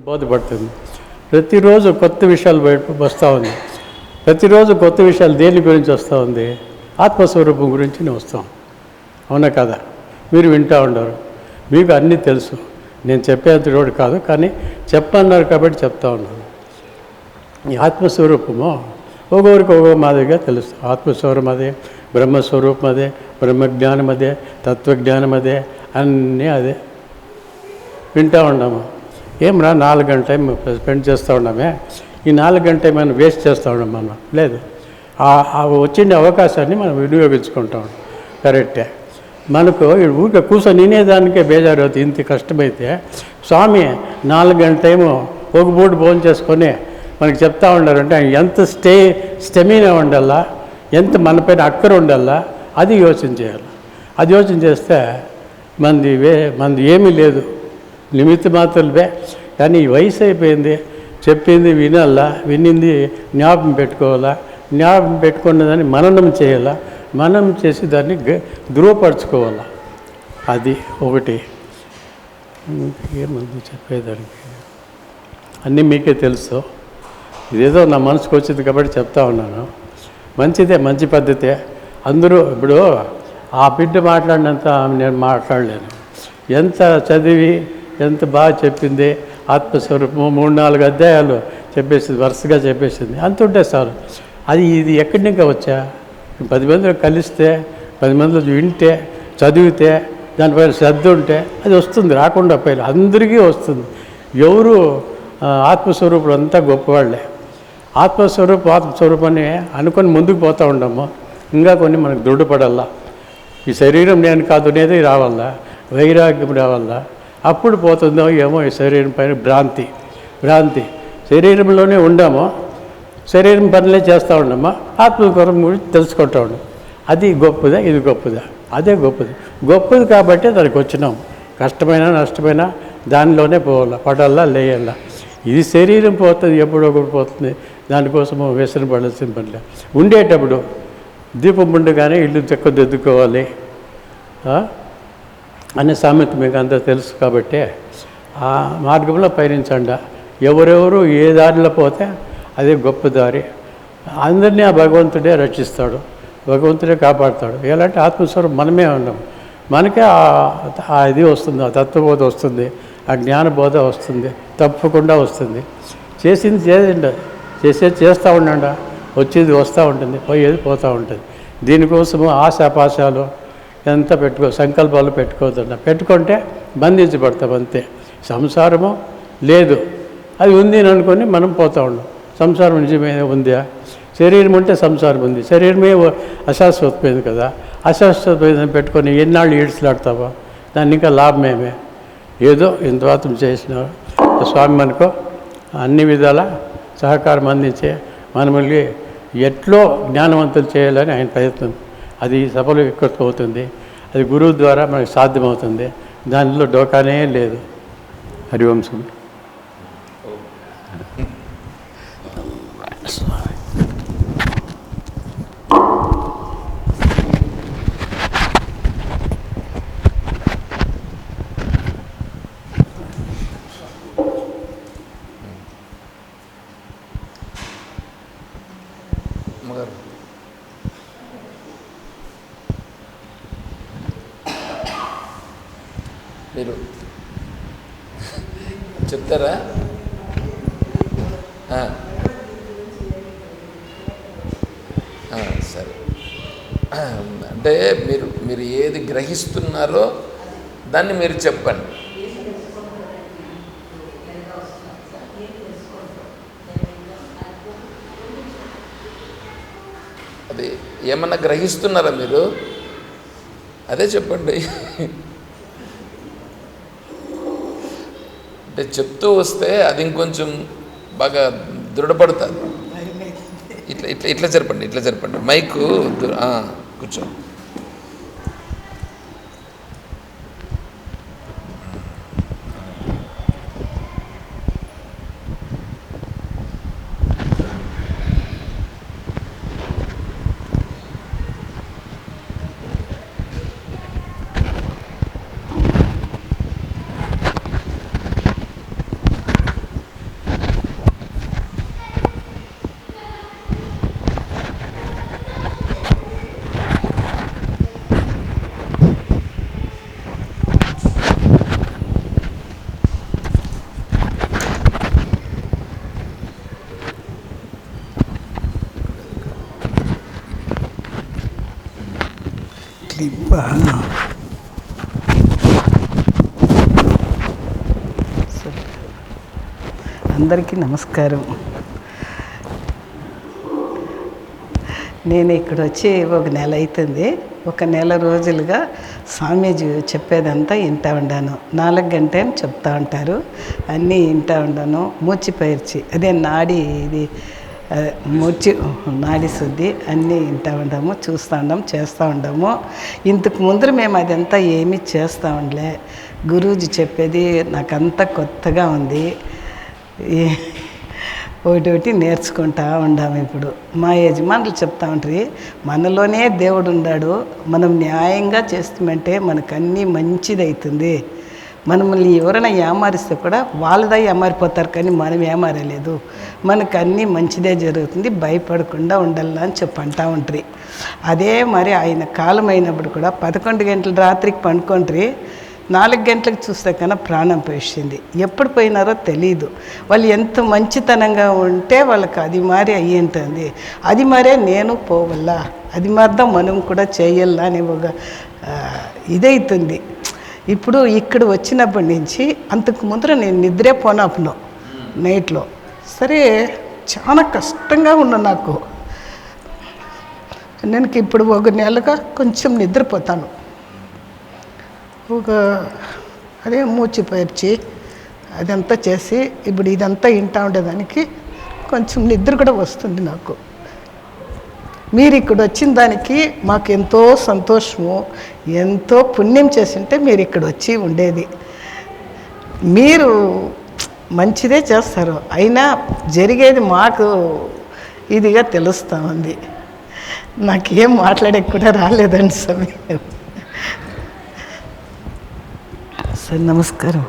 బోధపడుతుంది. ప్రతిరోజు కొత్త విషయాలు వస్తూ ఉంది. ప్రతిరోజు కొత్త విషయాలు దేని గురించి వస్తూ ఉంది? ఆత్మస్వరూపం గురించి వస్తాం. అవునా కదా? మీరు వింటూ ఉండరు, మీకు అన్నీ తెలుసు. నేను చెప్పేంత రోడ్డు కాదు, కానీ చెప్పన్నారు కాబట్టి చెప్తా ఉన్నాను. ఈ ఆత్మస్వరూపము ఒక్కొక్కరికి ఒక్కొక్క మాదిరిగా తెలుసు. ఆత్మస్వరూపం అదే, బ్రహ్మస్వరూపం అదే, బ్రహ్మజ్ఞానం అదే, తత్వజ్ఞానం అదే, అన్నీ అదే. వింటూ ఉన్నాము. ఏమరా 4 గంటల టైం స్పెండ్ చేస్తూ ఉన్నామే, ఈ 4 గంటల టైం మనం వేస్ట్ చేస్తూ ఉన్నాం. మనం లేదు, వచ్చిన అవకాశాన్ని మనం వినియోగించుకుంటాం. కరెక్టే. మనకు ఊరికే కూర్చొని వినేదానికే బేజారు అవుతుంది. ఇంత కష్టమైతే స్వామి 4 గంటల టైము ఒక పూట భోజనం చేసుకొని మనకి చెప్తా ఉండాలంటే ఎంత స్టెమినా ఉండాలా, ఎంత మనపైన అక్కర ఉండాలా, అది యోచన చేయాలి. అది యోచన చేస్తే మనది ఏమీ లేదు, నిమిత్త మాత్రమే. కానీ ఈ వయసు అయిపోయింది, చెప్పింది వినాలా, వినింది జ్ఞాపకం పెట్టుకోవాలా, జ్ఞాపకం పెట్టుకున్న దాన్ని మననం చేయాలా, మననం చేసి దాన్ని ధృవపరచుకోవాలా. అది ఒకటి. ఏముంది చెప్పేదానికి? అన్నీ మీకే తెలుసు. ఇదేదో నా మనసుకు వచ్చింది కాబట్టి చెప్తా ఉన్నాను. మంచిదే, మంచి పద్ధతే. అందరూ ఇప్పుడు ఆ బిడ్డ మాట్లాడినంత నేను మాట్లాడలేను. ఎంత చదివి ఎంత బాగా చెప్పింది, ఆత్మస్వరూపము 3-4 అధ్యాయాలు చెప్పేసింది, వరుసగా చెప్పేసింది. అంత ఉంటే చాలు. ఇది ఎక్కడి నుంచి వచ్చా? 10 మందిలో కలిస్తే, 10 మందిలో వింటే, చదివితే, దానిపైన శ్రద్ధ ఉంటే అది వస్తుంది. రాకుండా పైన అందరికీ వస్తుంది. ఎవరు ఆత్మస్వరూపులు అంతా గొప్పవాళ్ళే. ఆత్మస్వరూపాన్ని అనుకొని ముందుకు పోతూ ఉండము. ఇంకా కొన్ని మనకు దృఢపడాలా. ఈ శరీరం నేను కాదు అనేది రావాలా, వైరాగ్యం రావాలా. అప్పుడు పోతుందో ఏమో ఈ శరీరం పైన భ్రాంతి. శరీరంలోనే ఉండామో, శరీరం పనులే చేస్తూ ఉండమో, ఆత్మస్వరూపం గురించి తెలుసుకుంటూ ఉన్నాం. అది గొప్పదా, ఇది గొప్పదా? అదే గొప్పది కాబట్టి దానికి వచ్చినాం. కష్టమైనా నష్టమైనా దానిలోనే పోవాలా, పడాలా, లేయాలా. ఇది శరీరం పోతుంది, ఎప్పుడో ఒకటి పోతుంది. దానికోసము వ్యసన పడాల్సిన పనిలే. ఉండేటప్పుడు దీపం ఉండగానే ఇల్లు దిద్దుకోవాలి అనే సామెత మీకు అందరూ తెలుసు. కాబట్టి ఆ మార్గంలో పయనించండి. ఎవరెవరు ఏ దారిలో పోతే అదే గొప్ప దారి. అందరినీ ఆ భగవంతుడే రక్షిస్తాడు, భగవంతుడే కాపాడుతాడు. ఎలాంటి ఆత్మస్వరూపం మనమే ఉన్నాం. మనకే ఇది వస్తుంది, ఆ తత్వబోధ వస్తుంది, ఆ జ్ఞానబోధ వస్తుంది, తప్పకుండా వస్తుంది. చేసింది చేస్తూ ఉండండి, వచ్చేది వస్తూ ఉంటుంది, పోయేది పోతూ ఉంటుంది. దీనికోసము ఆశాపాశాలు ఎంత సంకల్పాలు పెట్టుకోవద్దండి. పెట్టుకుంటే బంధించబడతాం అంతే. సంసారము లేదు, అది ఉంది అని అనుకొని మనం పోతూ ఉన్నాం. సంసారం నిజమే ఉందా? శరీరం ఉంటే సంసారం ఉంది. శరీరమే అశాశ్వతమైంది కదా. అశాశ్వతమైందని పెట్టుకొని ఎన్నాళ్ళు ఈడ్చులాడతావా? దాన్ని ఇంకా లాభమేమే. ఏదో ఇంతమాత్రం చేసిన స్వామి మనకు అన్ని విధాల సహకారం అందించే మనల్ని ఎట్లో జ్ఞానవంతులు చేయాలని ఆయన ప్రయత్నం. అది సఫలీకృతం అవుతుంది. అది గురువు ద్వారా మనకు సాధ్యమవుతుంది. దానిలో డోకానే లేదు. హరివంశం. మీరు చెప్తారా? సరే. అంటే మీరు ఏది గ్రహిస్తున్నారో దాన్ని మీరు చెప్పండి. అది ఏమన్నా గ్రహిస్తున్నారా మీరు? అదే చెప్పండి. అంటే చెప్తూ వస్తే అది ఇంకొంచెం బాగా దృఢపడుతుంది. ఇట్లా జరపండి మైకు కూర్చో. క్లిప్ అందరికీ నమస్కారం. నేను ఇక్కడ వచ్చి ఒక నెల అవుతుంది. ఒక నెల రోజులుగా స్వామీజీ చెప్పేదంతా వింటూ ఉన్నాను. 4 గంటలు చెప్తా ఉంటారు, అన్నీ వింటూ ఉన్నాను. మూచి పైర్చి అదే నాడి ఇది మూచి నాడి శుద్ధి అన్నీ వింటూ ఉన్నాము, చూస్తూ ఉన్నాము, చేస్తూ ఉన్నాము. ఇంతకు ముందర మేము అదంతా ఏమీ చేస్తూ ఉండలే. గురూజీ చెప్పేది నాకంతా కొత్తగా ఉంది. ఒకటి నేర్చుకుంటా ఉండాము. ఇప్పుడు మా యజమానులు చెప్తా ఉంటారు, మనలోనే దేవుడు ఉన్నాడు, మనం న్యాయంగా చేస్తామంటే మనకు అన్నీ మంచిది అవుతుంది. మనల్ని ఎవరైనా ఏమారిస్తే కూడా వాళ్ళదా ఏమారిపోతారు, కానీ మనం ఏమారలేదు, మనకు అన్నీ మంచిదే జరుగుతుంది, భయపడకుండా ఉండాలని అని అంటూ ఉంటారు. అదే మరి ఆయన కాలం అయినప్పుడు కూడా 11 గంటల రాత్రికి పండుకుంటారు, 4 గంటలకు చూస్తే కన్నా ప్రాణం పోయింది. ఎప్పుడు పోయినారో తెలీదు. వాళ్ళు ఎంత మంచితనంగా ఉంటే వాళ్ళకి అది మారి అయ్యి ఉంటుంది. అది మరే నేను పోవల్లా, అది మారిదా మనం కూడా చేయాలా అని ఒక ఇదవుతుంది. ఇప్పుడు ఇక్కడ వచ్చినప్పటి నుంచి అంతకు ముందర నేను నిద్రే పోనాపును నైట్లో. సరే చాలా కష్టంగా ఉన్నా నాకు. నేను ఇప్పుడు ఒక నెలగా కొంచెం నిద్రపోతాను. అదే మూచి పైర్చి అదంతా చేసి ఇప్పుడు ఇదంతా వింటూ ఉండేదానికి కొంచెం నిద్ర కూడా వస్తుంది నాకు. మీరు ఇక్కడ వచ్చిన దానికి మాకు ఎంతో సంతోషము, ఎంతో పుణ్యం చేసింటే మీరు ఇక్కడ వచ్చి ఉండేది. మీరు మంచిదే చేస్తారు, అయినా జరిగేది మాకు ఇదిగా తెలుస్తూ ఉంది. నాకేం మాట్లాడే కూడా రాలేదండి సమయం. సార్ నమస్కారం.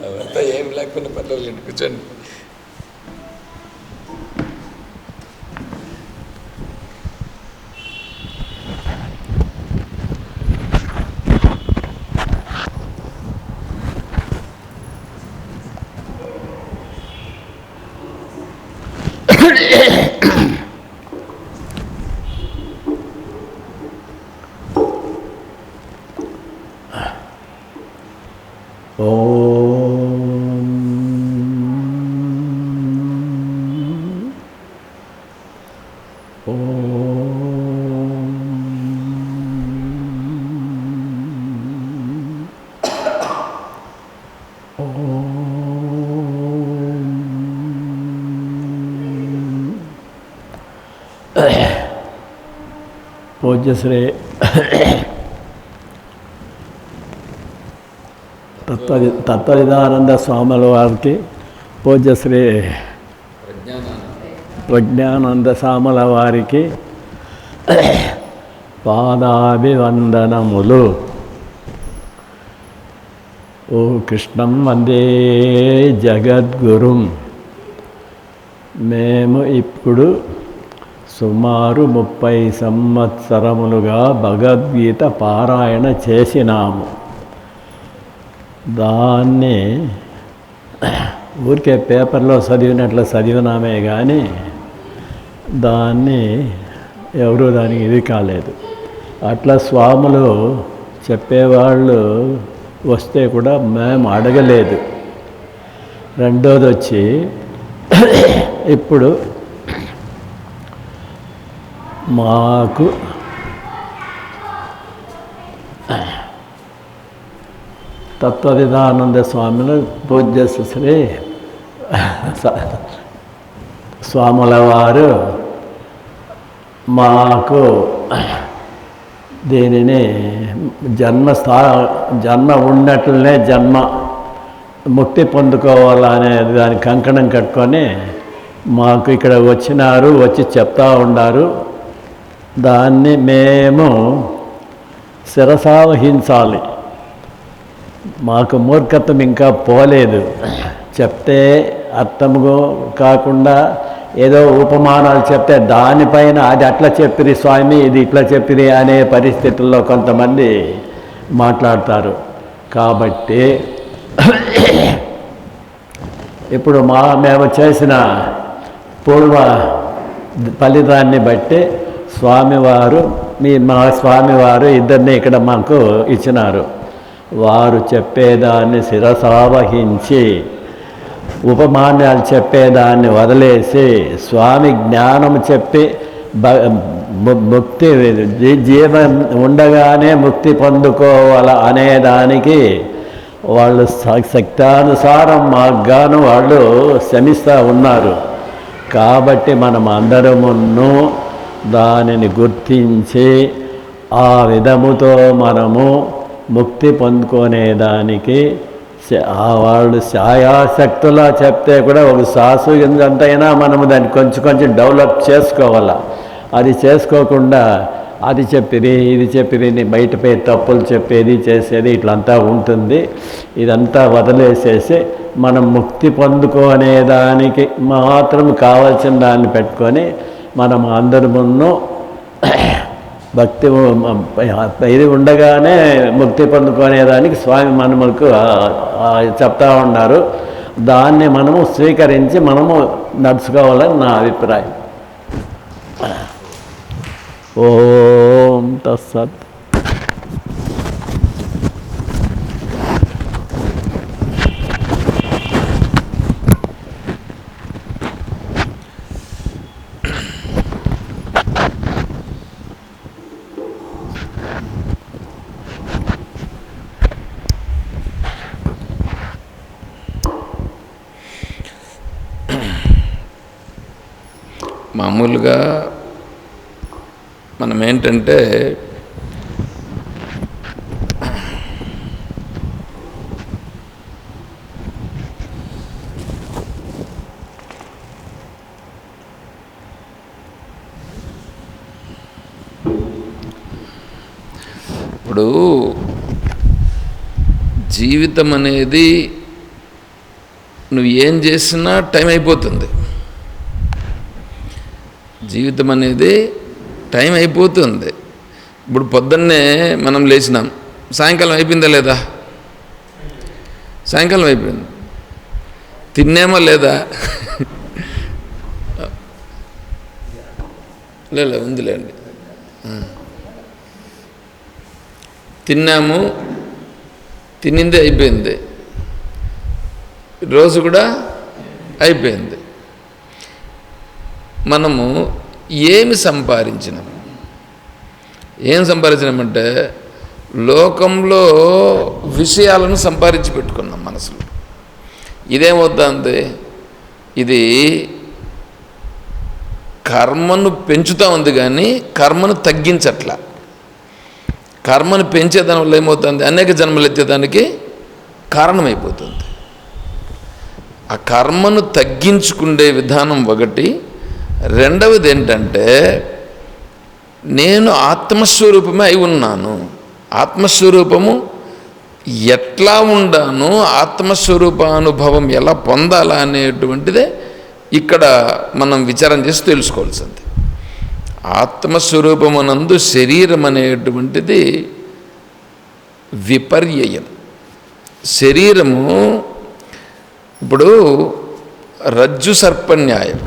అవంతా ఏం లేకుండా పర్లేదు, కూర్చోండి. పూజ్యశ్రీ తత్వవిధానంద స్వాముల వారికి, పూజ్యశ్రీ ప్రజ్ఞానంద స్వాముల వారికి పాదాభివందనములు. ఓ కృష్ణం వందే జగద్గురుం. మేము ఇప్పుడు సుమారు 30 సంవత్సరములుగా భగవద్గీత పారాయణ చేసినాము. దాన్ని ఊరికే పేపర్లో చదివినట్లు చదివినామే కానీ దాన్ని ఎవరూ దానికి ఇది కాలేదు. అట్లా స్వాములు చెప్పేవాళ్ళు వస్తే కూడా మేము అడగలేదు. రెండోది వచ్చి ఇప్పుడు మాకు తత్వవిధానంద స్వామిని పూజ్య శ్రీ స్వాముల వారు మాకు దీనిని జన్మ ఉన్నట్లనే జన్మ ముక్తి పొందుకోవాలనే దాని కంకణం కట్టుకొని మాకు ఇక్కడ వచ్చినారు, వచ్చి చెప్తా ఉన్నారు. దాన్ని మేము శిరసావహించాలి. మాకు మూర్ఖత్వం ఇంకా పోలేదు. చెప్తే అర్థము కాకుండా ఏదో ఉపమానాలు చెప్తే దానిపైన అది అట్లా చెప్పిరి స్వామి, ఇది ఇట్లా చెప్పిరి అనే పరిస్థితుల్లో కొంతమంది మాట్లాడతారు. కాబట్టి ఇప్పుడు మేము చేసిన పూర్వ ఫలితాన్ని బట్టి మా స్వామివారు ఇద్దరిని ఇక్కడ మాకు ఇచ్చినారు. వారు చెప్పేదాన్ని శిరసావహించి ఉపమానాలు చెప్పేదాన్ని వదిలేసి స్వామి జ్ఞానం చెప్పి ముక్తి జీవం ఉండగానే ముక్తి పొందుకోవాల అనేదానికి వాళ్ళు శక్తానుసారం మార్గాను వాళ్ళు శ్రమిస్తూ ఉన్నారు. కాబట్టి మనం అందరమును దానిని గుర్తించి ఆ విధముతో మనము ముక్తి పొందుకునేదానికి వాళ్ళు ఛాయాశక్తులా చెప్తే కూడా ఒక సాసు ఎంతైనా మనము దాన్ని కొంచెం డెవలప్ చేసుకోవాలి. అది చేసుకోకుండా అది చెప్పిరి ఇది చెప్పిరి బయటపై తప్పులు చెప్పేది చేసేది ఇట్లంతా ఉంటుంది. ఇదంతా వదిలేసేసి మనం ముక్తి పొందుకునేదానికి మాత్రం కావాల్సిన దాన్ని పెట్టుకొని మనం అందరి ముందు భక్తి ఇది ఉండగానే ముక్తి పొందుకునేదానికి స్వామి మనకు చెప్తా ఉన్నారు. దాన్ని మనము స్వీకరించి మనము నడుచుకోవాలని నా అభిప్రాయం. ఓం తత్సత్. మామూలుగా మనం ఏంటంటే ఇప్పుడు జీవితం అనేది నువ్వు ఏం చేసినా టైం అయిపోతుంది. జీవితం అనేది టైం అయిపోతుంది. ఇప్పుడు పొద్దున్నే మనం లేచినాం, సాయంకాలం అయిపోయిందా లేదా? సాయంకాలం అయిపోయింది. తిన్నామా లేదా? లేదా ఉందిలేండి. తిన్నాము, తినింది అయిపోయింది, రోజు కూడా అయిపోయింది. మనము ఏమి సంపాదించినాం? ఏం సంపాదించినామంటే లోకంలో విషయాలను సంపాదించి పెట్టుకున్నాం మనసులో. ఇదేమవుతుంది? ఇది కర్మను పెంచుతూ ఉంది కానీ కర్మను తగ్గించట్లా. కర్మను పెంచేదాని వల్ల ఏమవుతుంది? అనేక జన్మలు ఎత్తేదానికి కారణమైపోతుంది. ఆ కర్మను తగ్గించుకునే విధానం ఒకటి. రెండవది ఏంటంటే నేను ఆత్మస్వరూపమే అయి ఉన్నాను. ఆత్మస్వరూపము ఎట్లా ఉండాను, ఆత్మస్వరూపానుభవం ఎలా పొందాలా అనేటువంటిదే ఇక్కడ మనం విచారం చేసి తెలుసుకోవాల్సింది. ఆత్మస్వరూపమునందు శరీరం అనేటువంటిది విపర్యయం. శరీరము ఇప్పుడు రజ్జు సర్పన్యాయం.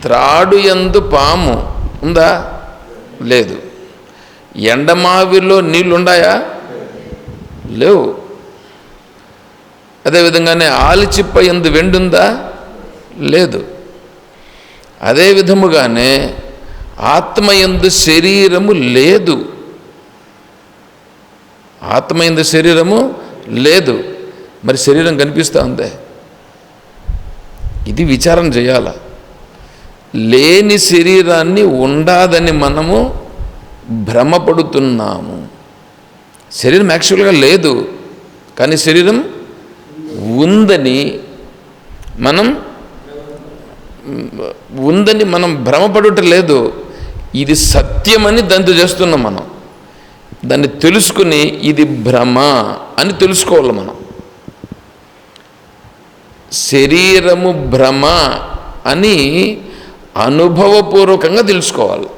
త్రాడు యందు పాము ఉందా? లేదు. ఎండమావిలో నీళ్ళుండాయా? లేవు. అదేవిధంగానే ఆలిచిప్ప యందు వెండుందా? లేదు. అదే విధముగానే ఆత్మయందు శరీరము లేదు. ఆత్మయందు శరీరము లేదు. మరి శరీరం కనిపిస్తూ ఉందే? ఇది విచారం చేయాల. లేని శరీరాన్ని ఉండాదని మనము భ్రమపడుతున్నాము. శరీరం యాక్చువల్గా లేదు, కానీ శరీరం ఉందని మనం భ్రమపడుట లేదు. ఇది సత్యమని దాంతో చేస్తున్నాం. మనం దాన్ని తెలుసుకుని ఇది భ్రమ అని తెలుసుకోవాలి. మనం శరీరము భ్రమ అని అనుభవపూర్వకంగా తెలుసుకోవాలి.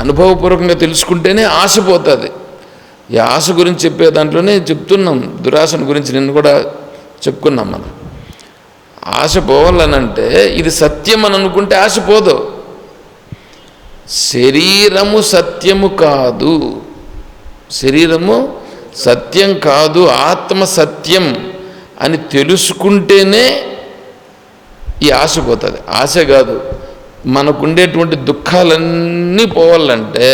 అనుభవపూర్వకంగా తెలుసుకుంటేనే ఆశ పోతుంది. ఈ ఆశ గురించి చెప్పే దాంట్లోనే చెప్తున్నాం. దురాశను గురించి నిన్ను కూడా చెప్పుకున్నాం. మనం ఆశ పోవాలనంటే ఇది సత్యం అని అనుకుంటే ఆశ పోదు. శరీరము సత్యము కాదు, శరీరము సత్యం కాదు, ఆత్మ సత్యం అని తెలుసుకుంటేనే ఈ ఆశ పోతుంది. ఆశ కాదు, మనకుండేటువంటి దుఃఖాలన్నీ పోవాలంటే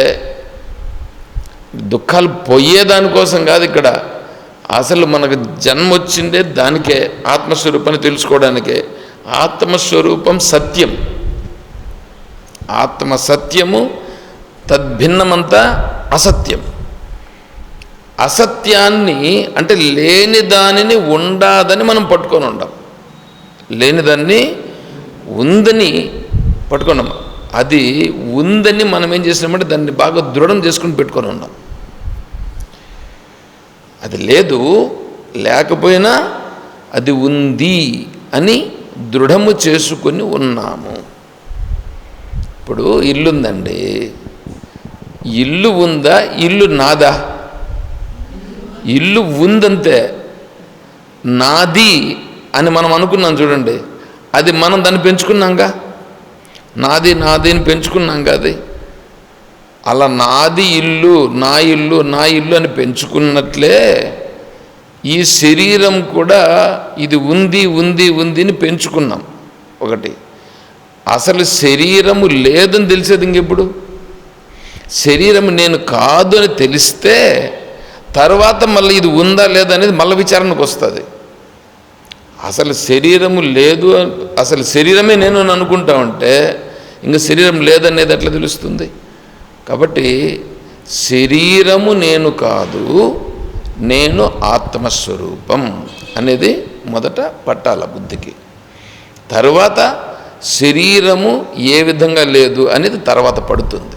దుఃఖాలు పోయేదానికోసం కాదు. ఇక్కడ అసలు మనకు జన్మ వచ్చిందే దానికే, ఆత్మస్వరూపాన్ని తెలుసుకోవడానికే. ఆత్మస్వరూపం సత్యం, ఆత్మ సత్యము, తద్భిన్నమంతా అసత్యం. అసత్యాన్ని అంటే లేని దానిని ఉండాదని మనం పట్టుకొని ఉంటాం, లేని దాన్ని ఉందని పట్టుకున్నాం. అది ఉందని మనం ఏం చేసినామంటే దాన్ని బాగా దృఢం చేసుకుని పెట్టుకొని ఉన్నాం. అది లేదు, లేకపోయినా అది ఉంది అని దృఢము చేసుకొని ఉన్నాము. ఇప్పుడు ఇల్లుందండి, ఇల్లు ఉందా? ఇల్లు నాదా? ఇల్లు ఉందంతే. నాది అని మనం అనుకున్నాం చూడండి, అది మనం దాన్ని పెంచుకున్నాంగా. నాది నాది అని పెంచుకున్నాంగా. అది అలా నాది ఇల్లు, నా ఇల్లు, నా ఇల్లు అని పెంచుకున్నట్లే ఈ శరీరం కూడా ఇది ఉంది ఉంది ఉంది అని పెంచుకున్నాం. ఒకటి, అసలు శరీరము లేదని తెలిసేది ఇంకెప్పుడు? శరీరం నేను కాదు అని తెలిస్తే తర్వాత మళ్ళీ ఇది ఉందా లేదా అనేది మళ్ళీ విచారణకు వస్తుంది. అసలు శరీరము లేదు, అసలు శరీరమే నేను అని అనుకుంటా ఉంటే ఇంకా శరీరం లేదనేది ఎట్లా తెలుస్తుంది? కాబట్టి శరీరము నేను కాదు, నేను ఆత్మస్వరూపం అనేది మొదట పట్టాల బుద్ధికి. తరువాత శరీరము ఏ విధంగా లేదు అనేది తర్వాత పడుతుంది.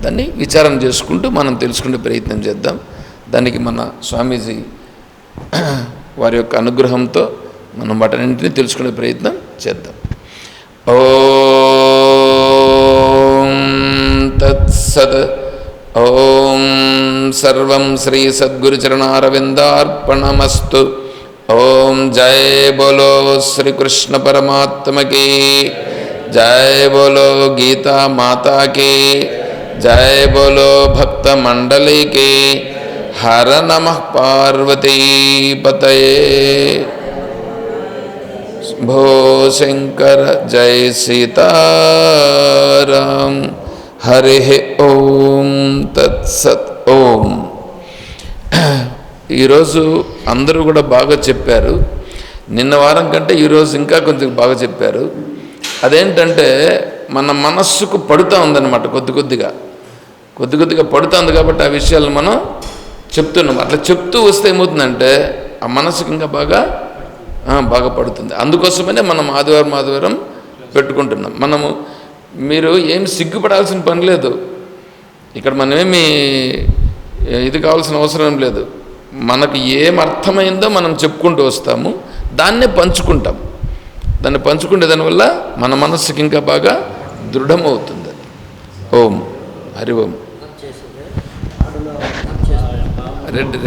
దాన్ని విచారం చేసుకుంటూ మనం తెలుసుకునే ప్రయత్నం చేద్దాం. దానికి మన స్వామీజీ వారి యొక్క అనుగ్రహంతో మనం వాటన్నింటినీ తెలుసుకునే ప్రయత్నం చేద్దాం. ఓం తత్సత్. ఓం సర్వం శ్రీ సద్గురుచరణారవిందార్పణమస్తు. ఓం జయ బోలో శ్రీకృష్ణ పరమాత్మకి జయ, బోలో గీతా మాతాకి జయ, బోలో భక్త మండలికి హర నమః పార్వతీపతయే. భో శంకర జయ సీతారాం. హరి ఓం తత్సత్. ఓం. ఈరోజు అందరూ కూడా బాగా చెప్పారు. నిన్న వారం కంటే ఈరోజు ఇంకా కొంచెం బాగా చెప్పారు. అదేంటంటే మన మనస్సుకు పడుతూ ఉందన్నమాట, కొద్ది కొద్దిగా పడుతుంది. కాబట్టి ఆ విషయాలు మనం చెప్తున్నాం. అట్లా చెప్తూ వస్తే ఏమవుతుందంటే ఆ మనసుకు ఇంకా బాగా పడుతుంది. అందుకోసమనే మనం ఆదివారం పెట్టుకుంటున్నాం. మీరు ఏం సిగ్గుపడాల్సిన పని లేదు. ఇక్కడ మనమేమి ఇది కావాల్సిన అవసరం లేదు. మనకు ఏం అర్థమైందో మనం చెప్పుకుంటూ వస్తాము, దాన్నే పంచుకుంటాం. దాన్ని పంచుకుంటే దానివల్ల మన మనస్సుకి ఇంకా బాగా దృఢమవుతుంది. ఓం. హరి ఓం. రెడ్